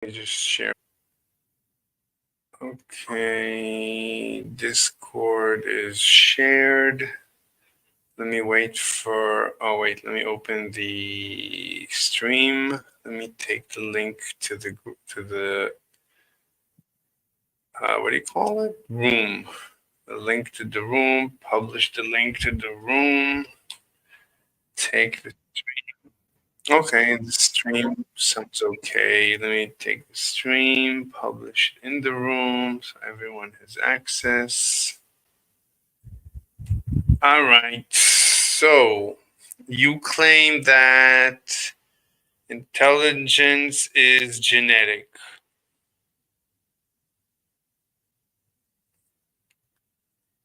me just share. Okay, Discord is shared. Let me wait for, oh wait, let me open the stream. Let me take the link to the what do you call it? Room. The link to the room, publish the link to the room, take the okay, the stream sounds okay. Let me take the stream, publish it in the room so everyone has access. All right. So you claim that intelligence is genetic.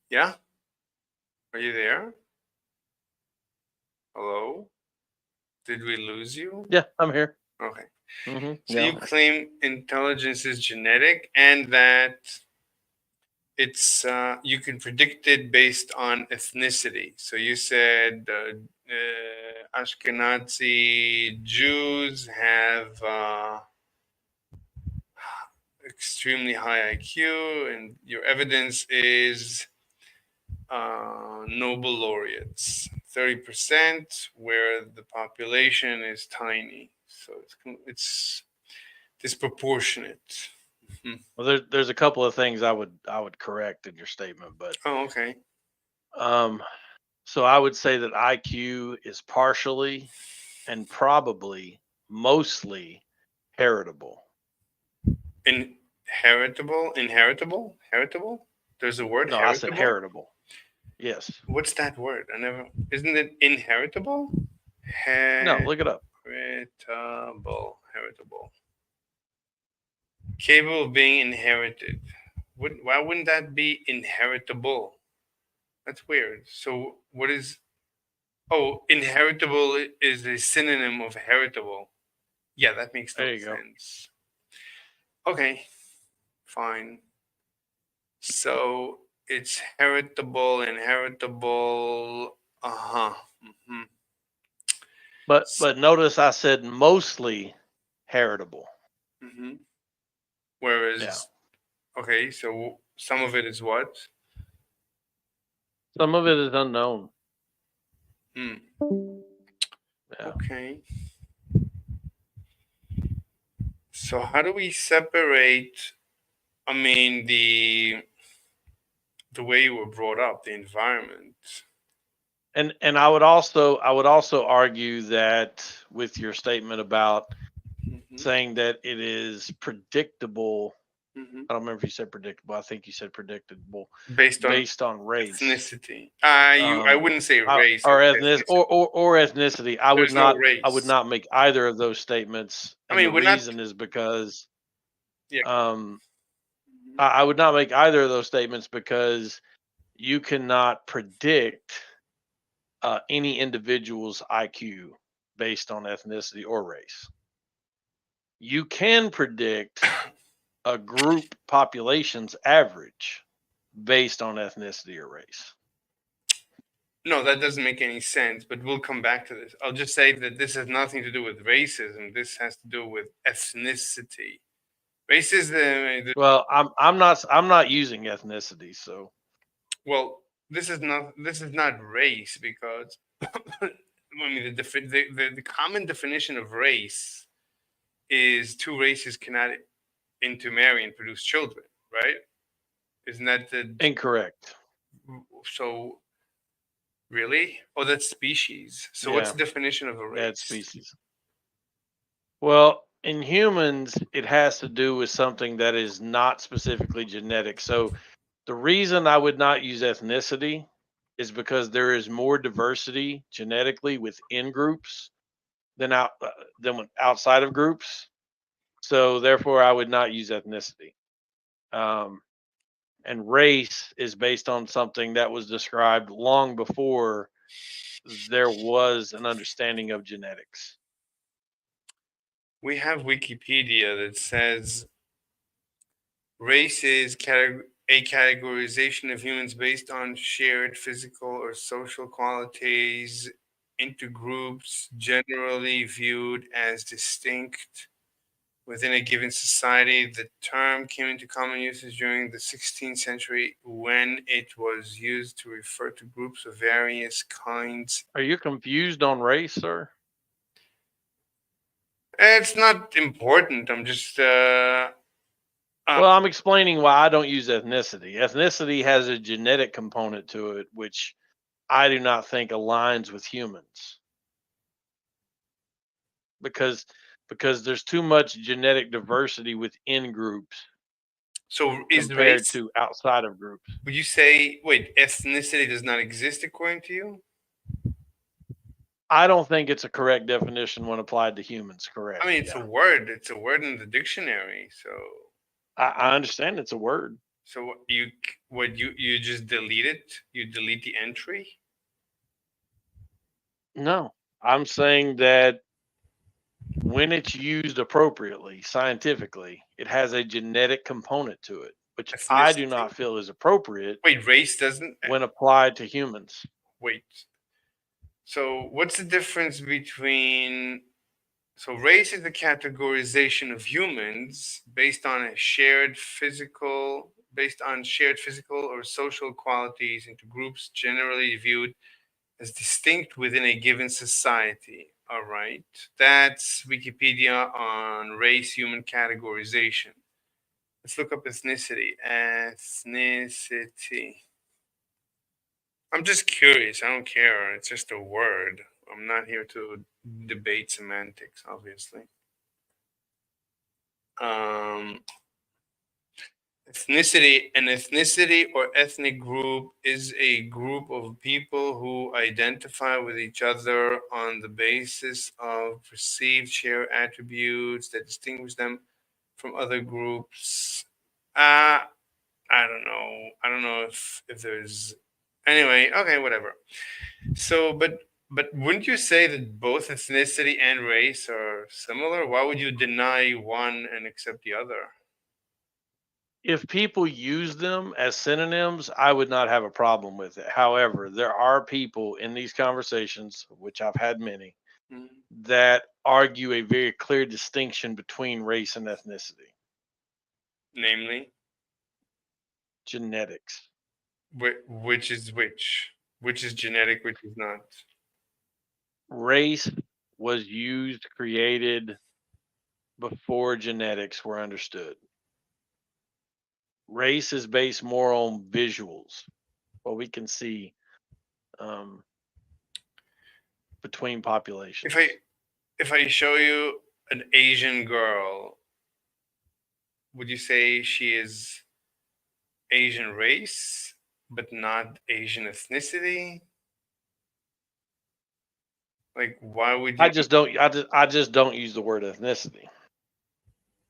Yeah? Are you there? Hello? Did we lose you? Yeah, I'm here. Okay. So Yeah. you claim intelligence is genetic and that it's you can predict it based on ethnicity. So you said Ashkenazi Jews have extremely high IQ, and your evidence is Nobel laureates, 30%, where the population is tiny. So it's disproportionate. Mhm. Well, there's a couple of things I would correct in your statement, but Oh, okay. um, so I would say that IQ is partially and probably mostly heritable. Inheritable. There's a word No, I said heritable. heritable. Yes. What's that word? I never. Isn't it inheritable? No, look it up. Heritable. Capable of being inherited. Why wouldn't that be inheritable? That's weird. So what is? Oh, inheritable is a synonym of heritable. Yeah, that makes no There you go. sense. Okay, fine. So it's inheritable. Uh huh. Hmm. But notice I said mostly heritable. Hmm. Yeah. Whereas, okay, so some of it is what? Some of it is unknown. Hmm. Yeah. Okay. So how do we separate? I mean, the way you were brought up, the environment. And I would also argue that with your statement about Hmm. saying that it is predictable. Hmm. I don't remember if you said predictable. I think you said predictable Based on based on race. ethnicity. I Um, wouldn't say I, race or or ethnic ethnicity. or ethnicity. I would There's no not I would race. not make either of those statements, I and the mean, we're not. reason is because Yeah. um, Mhm. I would not make either of those statements because you cannot predict any individual's IQ based on ethnicity or race. You can predict a group population's average based on ethnicity or race. No, that doesn't make any sense, but we'll come back to this. I'll just say that this has nothing to do with racism. This has to do with ethnicity. Racism, Well, I'm not using ethnicity, so well, this is not race because I mean the common definition of race is two races cannot intermarry and produce children, right? Isn't that the incorrect. so really? Oh, that's species. So what's Yeah, the definition of a bad race? species. Well, in humans, it has to do with something that is not specifically genetic. So the reason I would not use ethnicity is because there is more diversity genetically within groups than outside of groups. So therefore, I would not use ethnicity. Um, and race is based on something that was described long before there was an understanding of genetics. We have Wikipedia that says race is a categorization of humans based on shared physical or social qualities into groups generally viewed as distinct. within a given society. The term came into common usage during the 16th century when it was used to refer to groups of various kinds. Are you confused on race, sir? It's not important. I'm just Well, I'm explaining why I don't use ethnicity. Ethnicity has a genetic component to it, which I do not think aligns with humans because there's too much genetic diversity within groups so is compared race. to outside of groups. Would you say wait, ethnicity does not exist according to you? I don't think it's a correct definition when applied to humans. Correct. I mean, it's Yeah. a word. It's a word in the dictionary. I understand it's a word. So you just delete it? You delete the entry? No, I'm saying that when it's used appropriately, scientifically, it has a genetic component to it, which I do Ethnicity? not feel is appropriate Wait, race doesn't. when applied to humans. Wait. So what's the difference between? So race is the categorization of humans based on shared physical or social qualities into groups generally viewed as distinct within a given society. All right. That's Wikipedia on race human categorization. Let's look up ethnicity. Ethnicity. I'm just curious. I don't care. It's just a word. I'm not here to debate semantics, obviously. Um, An ethnicity or ethnic group is a group of people who identify with each other on the basis of perceived shared attributes that distinguish them from other groups. I don't know. I don't know if there's anyway. Okay, whatever. So, but wouldn't you say that both ethnicity and race are similar? Why would you deny one and accept the other? If people use them as synonyms, I would not have a problem with it. However, there are people in these conversations, which I've had many, Mm. that argue a very clear distinction between race and ethnicity. Namely, Genetics. which is which is genetic, which is not. Race was used, created before genetics were understood. Race is based more on visuals, what we can see um, between populations. If I show you an Asian girl, would you say she is Asian race but not Asian ethnicity? Like, why would you? I just don't use the word ethnicity.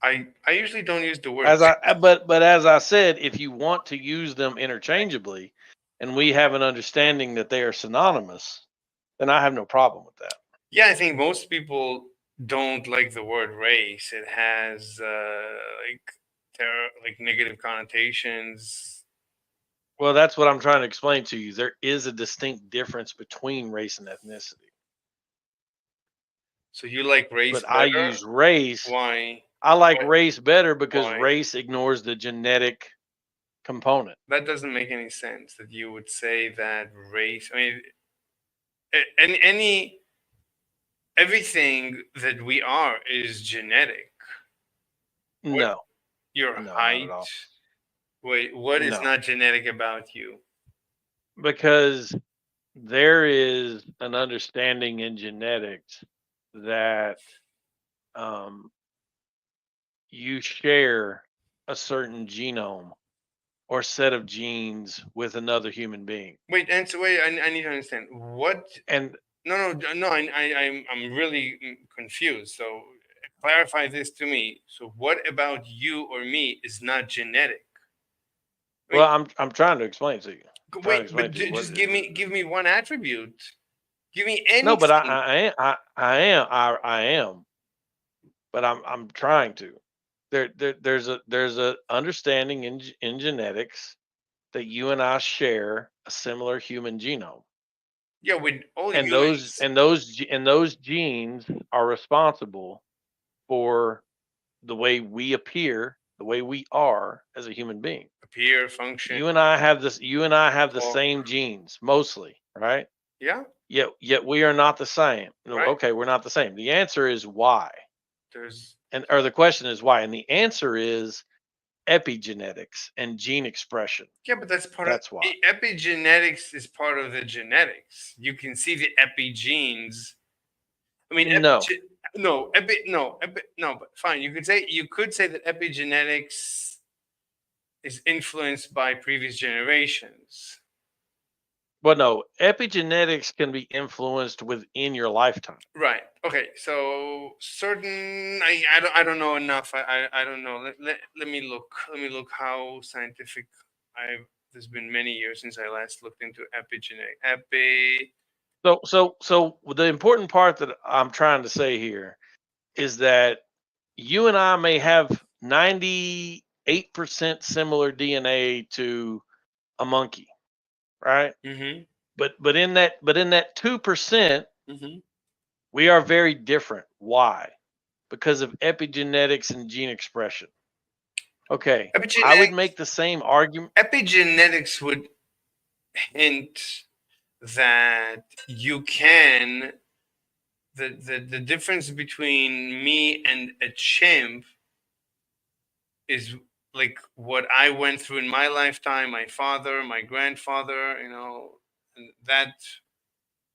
I usually don't use the word. As I but as I said, if you want to use them interchangeably, and we have an understanding that they are synonymous, then I have no problem with that. Yeah, I think most people don't like the word race. It has like negative connotations. Well, that's what I'm trying to explain to you. There is a distinct difference between race and ethnicity. So you like race But I better? use race. Why? I like Why? race better because Why? race ignores the genetic component. That doesn't make any sense. That you would say that race. I mean, any everything that we are is genetic. What No, your no, not at height? all. Wait, what is No, not genetic about you? because there is an understanding in genetics that um, you share a certain genome or set of genes with another human being. Wait, and so wait. I need to understand what. And No. I'm really confused. So clarify this to me. So what about you or me is not genetic? well, Wait, I'm trying to explain to you. I'm trying to wait, explain but to you what just it is. give me one attribute. Give me No, but anything. I am, but I'm trying to. There's a understanding in genetics that you and I share a similar human genome, Yeah, with all and humans. those genes are responsible for the way we appear, the way we are as a human being. Appear, function, You and I have this. You and I have the talk. same genes, mostly, right? Yeah, Yet we are not the same. No, right. okay, we're not the same. The answer is why, There's or the question is why, and the answer is epigenetics and gene expression. yeah, but that's part of That's why. epigenetics is part of the genetics. You can see the epigenes. I mean, No, no, but fine. You could say that epigenetics is influenced by previous generations. but no, epigenetics can be influenced within your lifetime. Right. Okay. So certain, I don't know enough. I don't know. Let me look. Let me look how scientific. There's been many years since I last looked into epigenetic. So the important part that I'm trying to say here is that you and I may have 98% similar DNA to a monkey, right? Mm-hmm. But in that 2%, Mm-hmm. we are very different. Why? Because of epigenetics and gene expression. Okay, I would make the same argument. Epigenetics would hint that you can the difference between me and a chimp is like what I went through in my lifetime, my father, my grandfather, and that.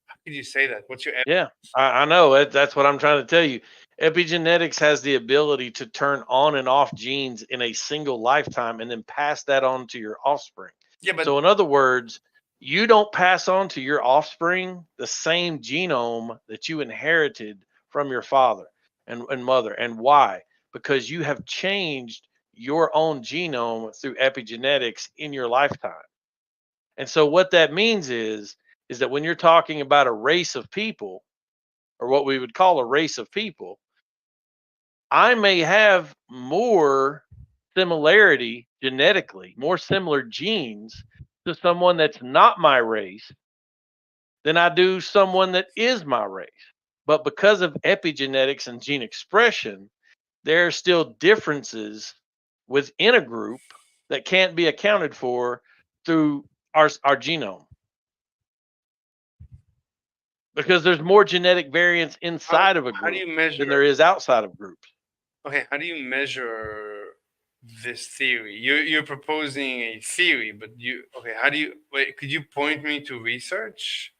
How could you say that? What's your Yeah, I know it. That's what I'm trying to tell you. Epigenetics has the ability to turn on and off genes in a single lifetime and then pass that on to your offspring. yeah, but So, in other words, you don't pass on to your offspring the same genome that you inherited from your father and mother. And why? Because you have changed your own genome through epigenetics in your lifetime. And so, what that means is that when you're talking about a race of people, or what we would call a race of people, I may have more similarity genetically, more similar genes to someone that's not my race than I do someone that is my race. But because of epigenetics and gene expression, there are still differences within a group that can't be accounted for through our genome because there's more genetic variance inside of a how do group you than measure? there is outside of groups. Okay, how do you measure this theory? You're proposing a theory, but okay? How do you wait? Could you point me to research?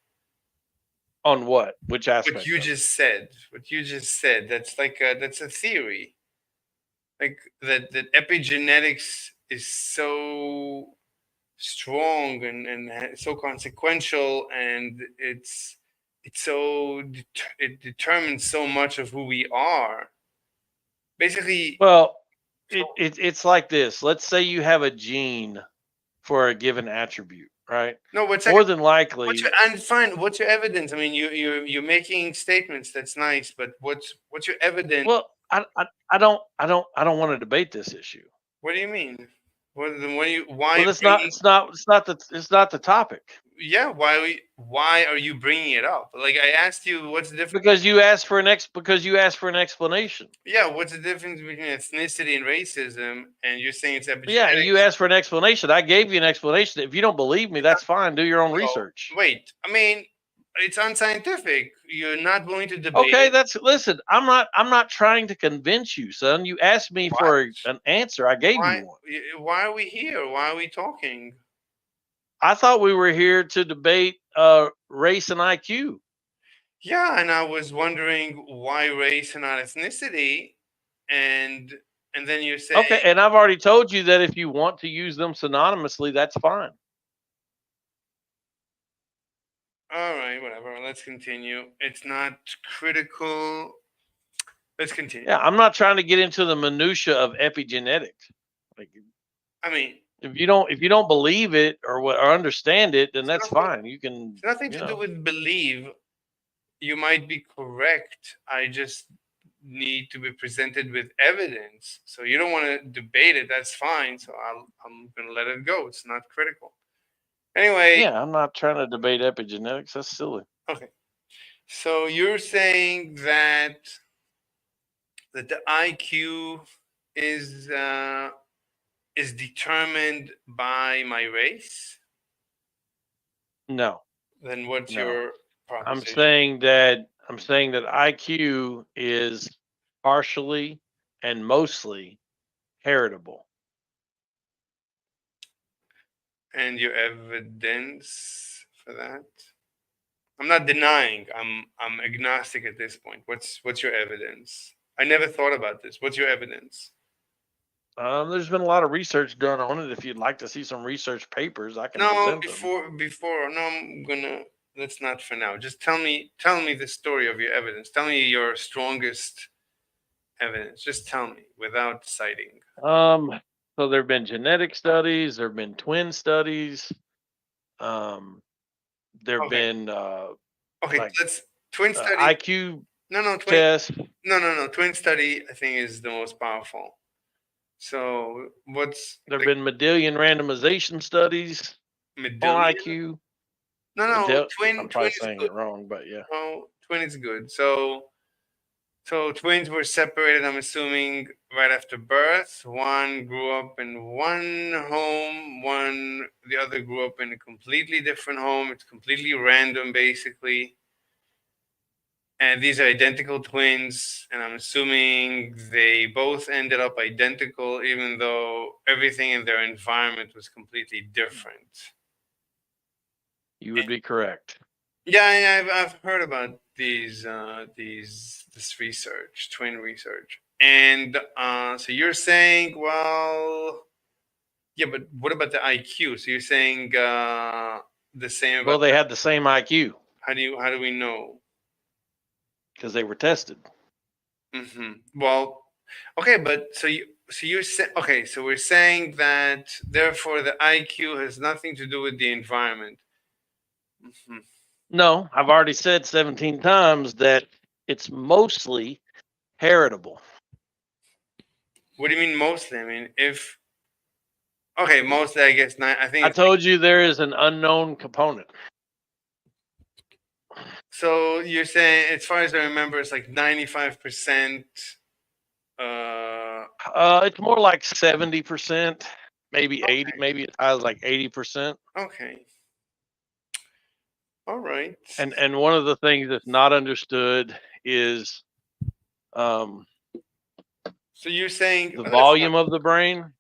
On what? Which What aspect you of it? just said. What you just said. That's a theory. Like that epigenetics is so strong and so consequential, and it determines so much of who we are. Basically, Well, so it's like this. Let's say you have a gene for a given attribute, right? no. What's More than what's likely, your and fine? What's your evidence? I mean, you're making statements. That's nice, but what's your evidence? well, I don't want to debate this issue. What do you mean? What do you why Well, it's not bringing? it's not it's not the it's not the topic Yeah, why are you bringing it up? Like I asked you, what's the difference? because you asked for an explanation. Yeah, what's the difference between ethnicity and racism? And you're saying it's Yeah, you epigenetics. asked for an explanation. I gave you an explanation. If you don't believe me, that's fine. Do your own No, research. wait. I mean, it's unscientific. You're not willing to debate Okay, it. that's listen. I'm not trying to convince you, son. You asked me What? for an answer. I gave you Why? one. Why are we here? Why are we talking? I thought we were here to debate race and IQ. Yeah, and I was wondering why race and not ethnicity, and and then you're saying, Okay, and I've already told you that if you want to use them synonymously, that's fine. all right, whatever. Let's continue. It's not critical. Let's continue. Yeah, I'm not trying to get into the minutia of epigenetics. Like I mean, if you don't believe it or understand it, then it's that's nothing. fine. You can, It's nothing you to do know. with believe. You might be correct. I just need to be presented with evidence. So you don't want to debate it. That's fine. So I'm going to let it go. It's not critical. Anyway, Yeah, I'm not trying to debate epigenetics. That's silly. okay. So you're saying that the IQ. is determined by my race, No, then what's no. your I'm proposition? saying that IQ is partially and mostly heritable. And your evidence for that? I'm not denying. I'm agnostic at this point. What's your evidence? I never thought about this. What's your evidence? There's been a lot of research done on it. If you'd like to see some research papers, I can No, present them. before. No, I'm gonna. Let's not for now. Just tell me the story of your evidence. Tell me your strongest evidence. Just tell me without citing. So there have been genetic studies, there have been twin studies, um, there have Okay, been okay. like Let's twin study. IQ No, twin. tests. No. Twin study. I think is the most powerful. So what's There have like been Mendelian randomization studies on Mendelian? IQ. No. Mendel, I'm Twin probably is saying good. it wrong, but yeah. No, twin is good. So twins were separated, I'm assuming, right after birth. One grew up in one home, the other grew up in a completely different home. It's completely random, basically. And these are identical twins, and I'm assuming they both ended up identical, even though everything in their environment was completely different. You would be correct. Yeah, I've heard about this research, twin research, and so you're saying, well, yeah, but what about the IQ? So you're saying the same Well, about they had the same IQ how do we know? because they were tested. Well, okay, but so you're saying okay, so we're saying that therefore the IQ has nothing to do with the environment. hmm No, I've already said 17 times that it's mostly heritable. What do you mean mostly? I mean, if okay, mostly I guess nine. I think I it's like, told you there is an unknown component. so you're saying, as far as I remember, it's like 95%. Uh, It's more like 70%, maybe 80, maybe as high as like 80%. okay, all right. And one of the things that's not understood is um, So you're saying the let's not. volume of the brain.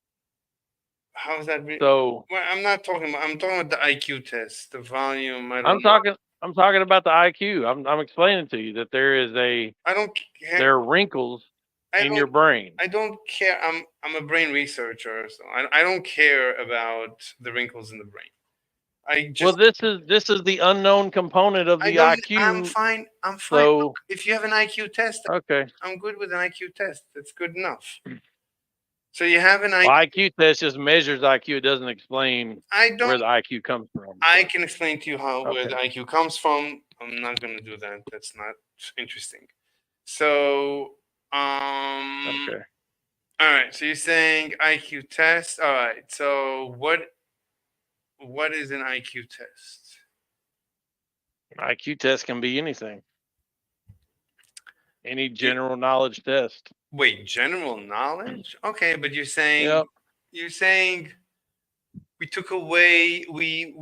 How's that? So Well, I'm not talking about. I'm talking about the IQ test, the volume. I I'm don't know. talking I'm talking about the IQ. I'm explaining to you that I don't care. there are wrinkles I in don't. your brain. I don't care. I'm a brain researcher, so I don't care about the wrinkles in the brain. I Well, just this is the unknown component of I the don't. I'm IQ. fine. I'm fine. Look, So if you have an IQ test, okay, I'm good with an IQ test. That's good enough. So you have an well, IQ. IQ test just measures IQ. It doesn't explain I where don't. the IQ comes from. I So can explain to you how where okay, the IQ comes from. I'm not going to do that. That's not interesting. So, okay. all right. So you're saying IQ test. All right. So what is an IQ test? IQ test can be anything, any You, general knowledge test. wait, general knowledge? Okay, but Yep. you're saying we took away we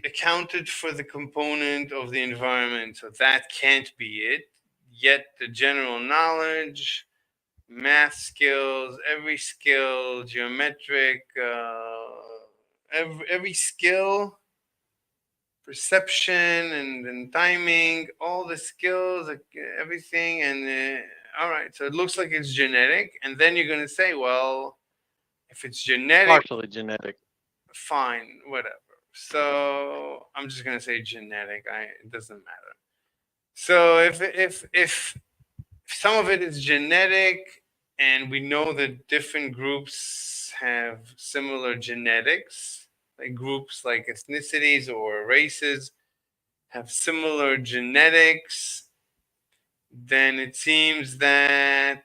accounted for the component of the environment, so that can't be it. Yet the general knowledge, math skills, every skill, geometric, every skill, perception and timing, all the skills, like, everything, and all right. So it looks like it's genetic, and then you're gonna say, well, if it's genetic, Partially genetic. fine, whatever. So I'm just gonna say genetic. It doesn't matter. So if some of it is genetic, and we know that different groups have similar genetics, like groups like ethnicities or races have similar genetics, then it seems that.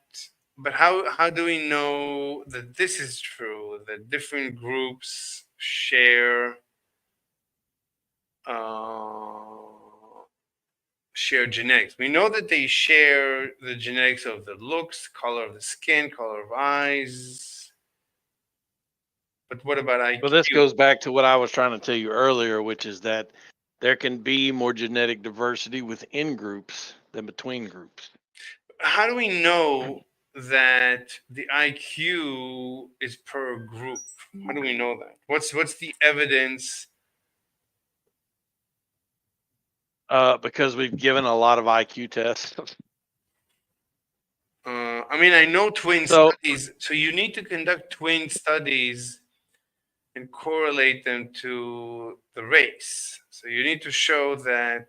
But how do we know that this is true? That different groups share uh, share genetics. We know that they share the genetics of the looks, color of the skin, color of eyes. But what about IQ? Well, this goes back to what I was trying to tell you earlier, which is that there can be more genetic diversity within groups than between groups. How do we know that the IQ is per group? How do we know that? What's the evidence? Because we've given a lot of IQ tests. I mean, I know twin So studies. So you need to conduct twin studies and correlate them to the race. So you need to show that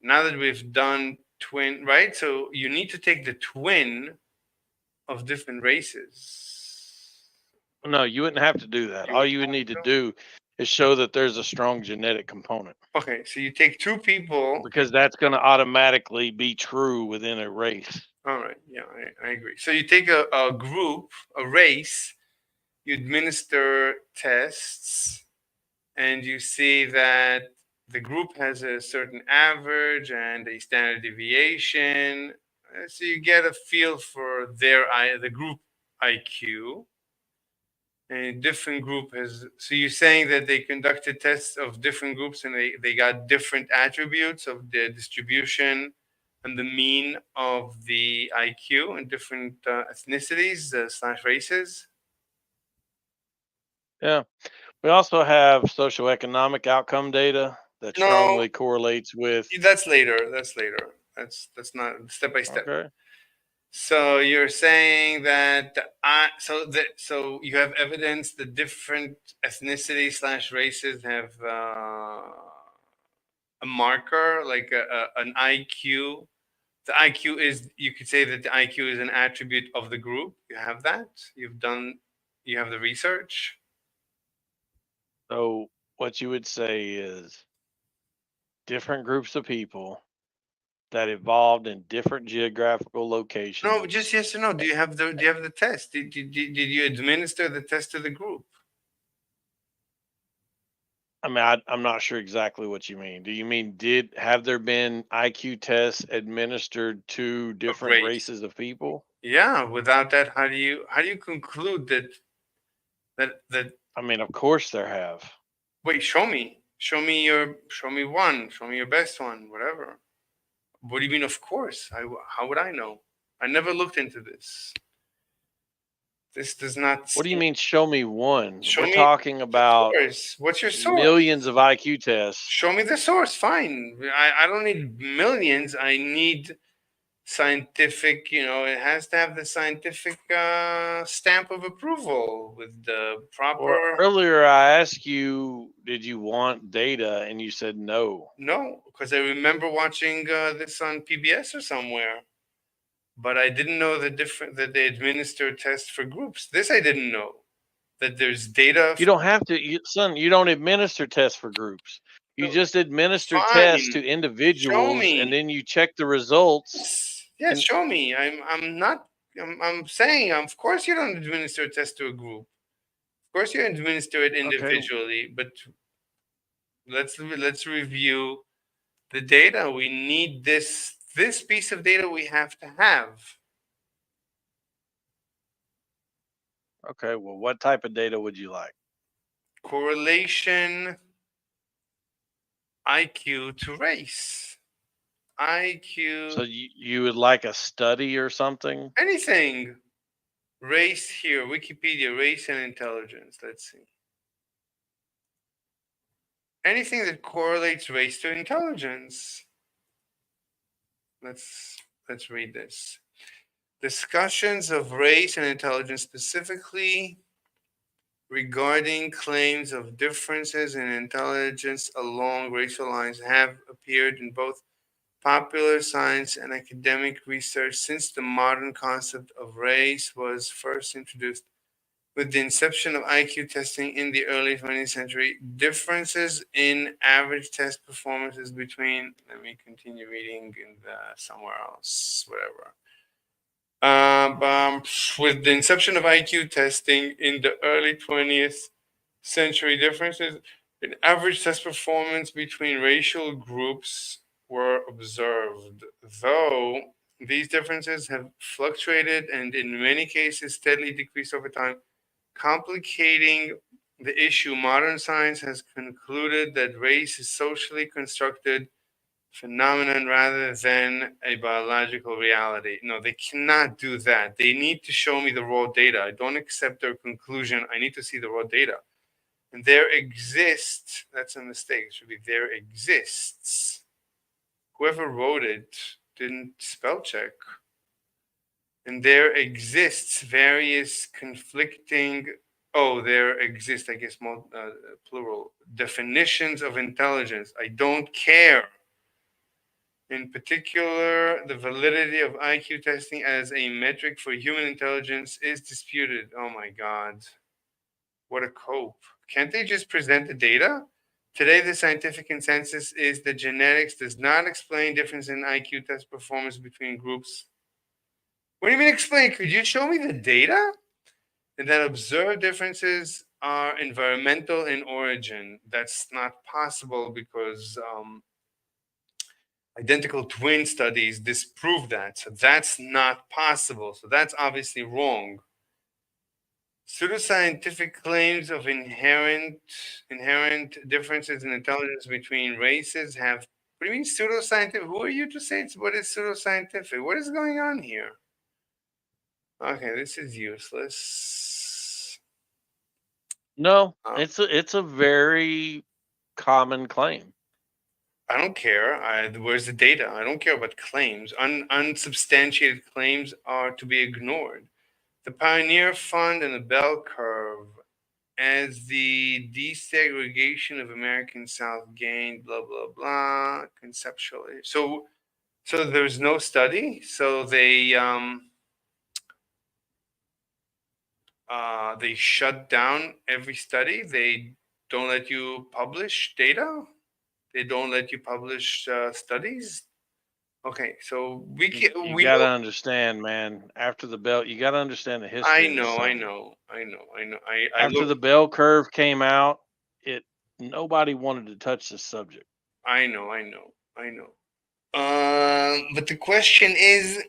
now that we've done twin, right? So you need to take the twin of different races. no, you wouldn't have to do that. You All would you would have need to to? do is show that there's a strong genetic component, Okay, so you take two people. because that's going to automatically be true within a race. All right, yeah, I agree. So you take a group, a race, you administer tests, and you see that the group has a certain average and a standard deviation. So you get a feel for the group IQ. And a different group has. So you're saying that they conducted tests of different groups and they got different attributes of the distribution and the mean of the IQ in different ethnicities slash races. Yeah. We also have socioeconomic outcome data that No, strongly correlates with. that's later. That's later. That's not step by step. Okay. So you're saying that so you have evidence that different ethnicities slash races have a marker like an IQ. The IQ is, you could say that the IQ is an attribute of the group. You have that. You have the research. So what you would say is different groups of people that evolved in different geographical locations. No, just yes or no. Do you have the test? Did you administer the test to the group? I mean, I'm not sure exactly what you mean. Do you mean have there been IQ tests administered to different race. races of people? Yeah. Without that, how do you conclude that? I mean, of course there have. Wait, show me. Show me one. Show me your best one. Whatever. What do you mean? Of course. How would I know? I never looked into this. This does not. What do you mean? Show me one. Show We're me talking about source. What's your source? millions of IQ tests. Show me the source. Fine. I don't need millions. I need scientific. It has to have the scientific stamp of approval with the proper. Well, earlier I asked you, did you want data, and you said no. No, because I remember watching this on PBS or somewhere, but I didn't know that they administer tests for groups. This I didn't know, that there's data. You don't have to, son. You don't administer tests for groups. You just administer tests to individuals, and then you check the results. Yes, show me. I'm saying, of course, you don't administer a test to a group. Of course, you administer it individually. Okay. But let's review the data. We need this piece of data. We have to have. Okay. Well, what type of data would you like? Correlation IQ to race. IQ. So you would like a study or something? Anything. Race here, Wikipedia, race and intelligence. Let's see. Anything that correlates race to intelligence. Let's read this. Discussions of race and intelligence, specifically regarding claims of differences in intelligence along racial lines, have appeared in both popular science and academic research since the modern concept of race was first introduced. With the inception of IQ testing in the early 20th century, differences in average test performances between, let me continue reading in somewhere else, whatever. With the inception of IQ testing in the early 20th century, differences in average test performance between racial groups were observed, though these differences have fluctuated and in many cases steadily decreased over time, complicating the issue. Modern science has concluded that race is socially constructed phenomenon rather than a biological reality. No, they cannot do that. They need to show me the raw data. I don't accept their conclusion. I need to see the raw data. And there exists, that's a mistake. It should be there exists. Whoever wrote it didn't spell check. And there exists various conflicting, there exist, I guess, plural, definitions of intelligence. I don't care. In particular, the validity of IQ testing as a metric for human intelligence is disputed. Oh my God. What a cope. Can't they just present the data? Today, the scientific consensus is that genetics does not explain difference in IQ test performance between groups. What do you mean explain? Could you show me the data? And that observed differences are environmental in origin. That's not possible because identical twin studies disprove that. So that's not possible. So that's obviously wrong. Pseudoscientific claims of inherent differences in intelligence between races have. What do you mean pseudoscientific? Who are you to say what is pseudoscientific? What is going on here? Okay, this is useless. No, it's a very common claim. I don't care. Where's the data? I don't care about claims. Unsubstantiated claims are to be ignored. The Pioneer Fund and the Bell Curve as the desegregation of American South gained, blah, blah, blah, conceptually. So there's no study. So they shut down every study. They don't let you publish data. They don't let you publish studies. Okay, so we You gotta understand, man. After the bell, you gotta understand the history. I know. After the bell curve came out, nobody wanted to touch the subject. I know. But the question is,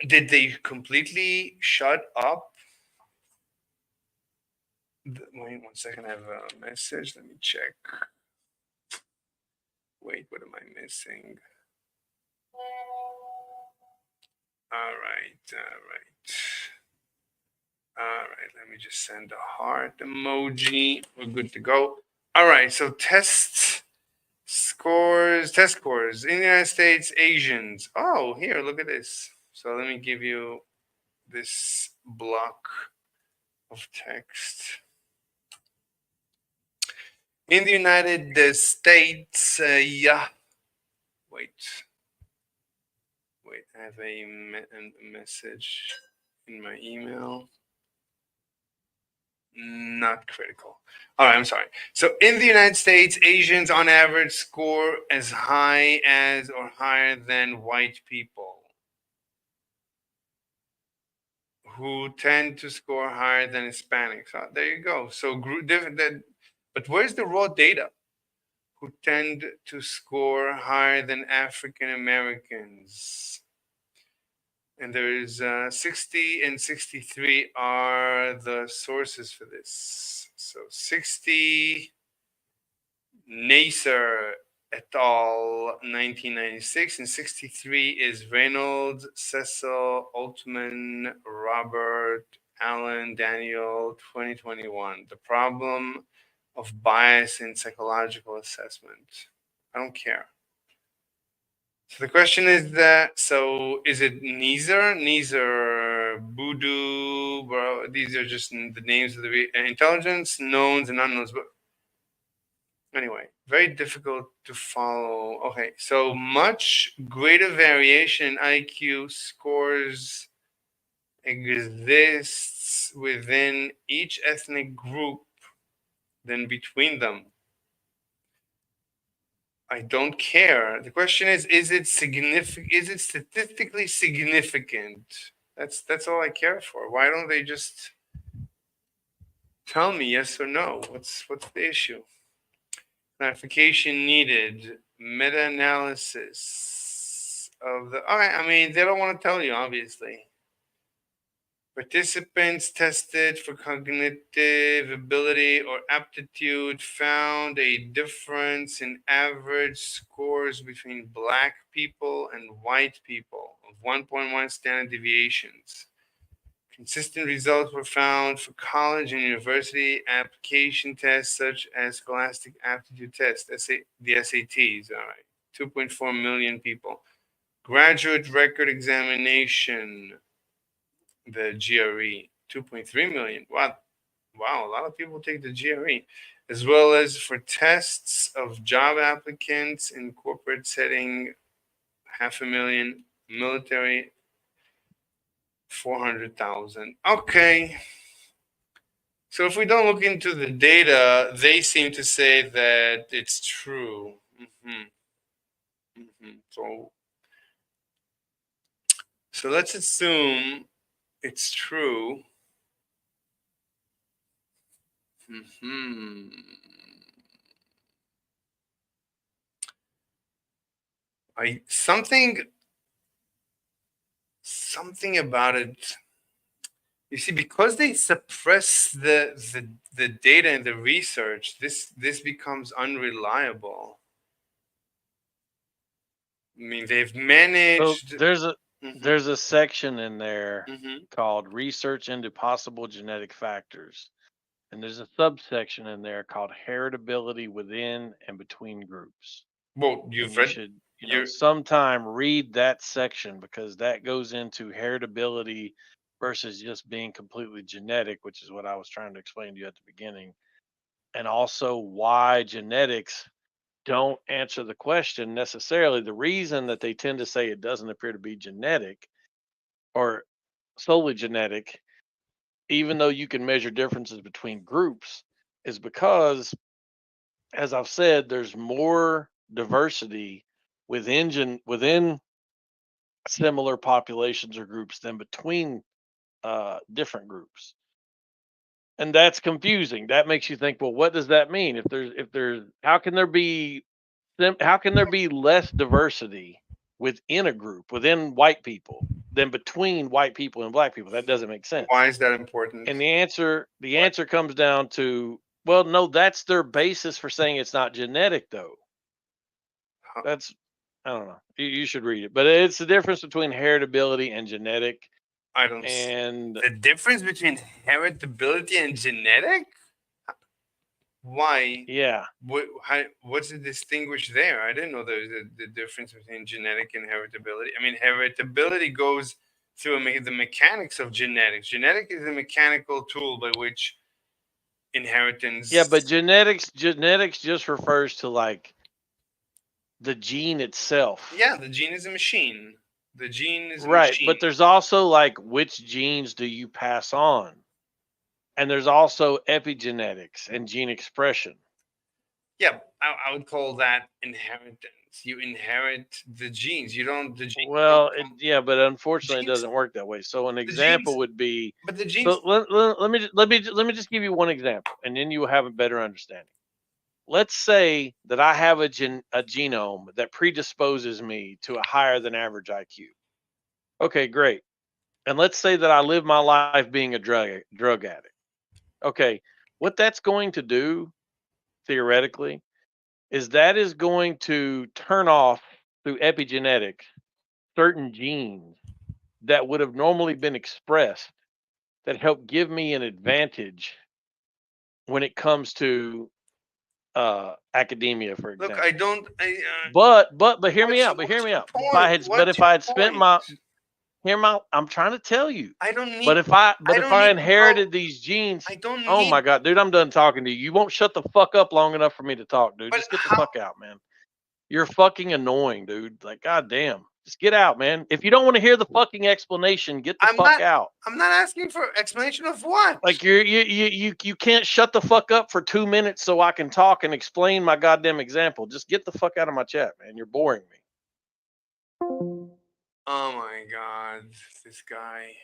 did they completely shut up? Wait 1 second. I have a message. Let me check. Wait, what am I missing? All right. Let me just send a heart emoji. We're good to go. All right. So test scores in the United States, Asians. Oh, here, look at this. So let me give you this block of text. In the United States, wait, I have a message in my email. Not critical. All right, I'm sorry. So in the United States, Asians on average score as high as or higher than white people, who tend to score higher than Hispanics. There you go. So but where's the raw data? Who tend to score higher than African Americans? And there's 60 and 63 are the sources for this. So 60, Nasser et al., 1996, and 63 is Reynolds, Cecil, Altman, Robert, Allen, Daniel, 2021. The problem of bias in psychological assessment. I don't care. So the question is is it neither, Voodoo, bro? These are just the names of the intelligence, knowns and unknowns. But anyway, very difficult to follow. Okay, so much greater variation in IQ scores exists within each ethnic group than between them. I don't care. The question is it significant? Is it statistically significant? That's all I care for. Why don't they just tell me yes or no? What's the issue? Clarification needed. meta-analysis of the. All right, I mean, they don't want to tell you, obviously. Participants tested for cognitive ability or aptitude found a difference in average scores between black people and white people of 1.1 standard deviations. Consistent results were found for college and university application tests such as Scholastic Aptitude Test, the SATs, all right, 2.4 million people. Graduate Record Examination, the GRE, 2.3 million. Wow, a lot of people take the GRE, as well as for tests of job applicants in corporate setting, 500,000, military, 400,000. Okay. So if we don't look into the data, they seem to say that it's true. So let's assume it's true. Something about it. You see, because they suppress the data and the research, this becomes unreliable. I mean, they've managed. So there's a section in there called research into possible genetic factors. And there's a subsection in there called heritability within and between groups. Well, you've read. You should, sometime read that section, because that goes into heritability versus just being completely genetic, which is what I was trying to explain to you at the beginning. And also why genetics don't answer the question necessarily. The reason that they tend to say it doesn't appear to be genetic or solely genetic, even though you can measure differences between groups, is because, as I've said, there's more diversity within similar populations or groups than between different groups. And that's confusing. That makes you think, well, what does that mean? If there's how can there be less diversity within a group, within white people, than between white people and black people? That doesn't make sense. Why is that important? And the answer comes down to, well, no, that's their basis for saying it's not genetic, though. That's, I don't know. You should read it, but it's the difference between heritability and genetic. I don't. And the difference between heritability and genetic? Why? Yeah. What's the distinguish there? I didn't know there was the difference between genetic and heritability. I mean, heritability goes through the mechanics of genetics. Genetic is a mechanical tool by which inheritance. Yeah, but genetics just refers to like the gene itself. Yeah, the gene is a machine. The gene is right, but there's also like which genes do you pass on, and there's also epigenetics and gene expression. Yeah, I would call that inheritance. You inherit the genes. You don't the genes. Well, but unfortunately, it doesn't work that way. So an example would be. But the genes. So let me just give you one example, and then you will have a better understanding. Let's say that I have a genome that predisposes me to a higher than average IQ. Okay, great. And let's say that I live my life being a drug addict. Okay, what that's going to do, theoretically, is that is going to turn off through epigenetic certain genes that would have normally been expressed that help give me an advantage when it comes to academia, for example. Look, I don't. But hear me out. But hear me out. If I had spent my I'm trying to tell you. I don't need. But if I inherited these genes, I don't. Oh my God, dude, I'm done talking to you. You won't shut the fuck up long enough for me to talk, dude. Just get the fuck out, man. You're fucking annoying, dude. Like, goddamn. Just get out, man. If you don't want to hear the fucking explanation, get the fuck out. I'm not asking for explanation of what. Like you can't shut the fuck up for 2 minutes so I can talk and explain my goddamn example. Just get the fuck out of my chat, man. You're boring me. Oh my God, this guy.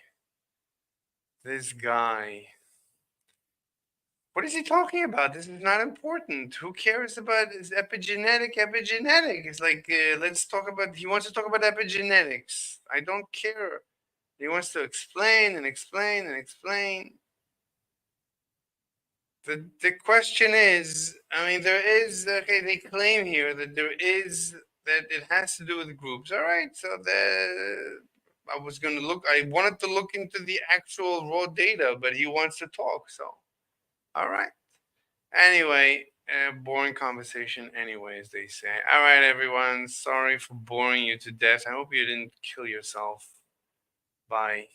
What is he talking about? This is not important. Who cares about his epigenetic? Epigenetic. It's like, let's talk about, he wants to talk about epigenetics. I don't care. He wants to explain and explain and explain. The question is, I mean, there is, okay, they claim here that there is, that it has to do with groups. All right. So I was going to look, I wanted to look into the actual raw data, but he wants to talk. So, all right. Anyway, boring conversation, anyways, they say. All right, everyone. Sorry for boring you to death. I hope you didn't kill yourself. Bye.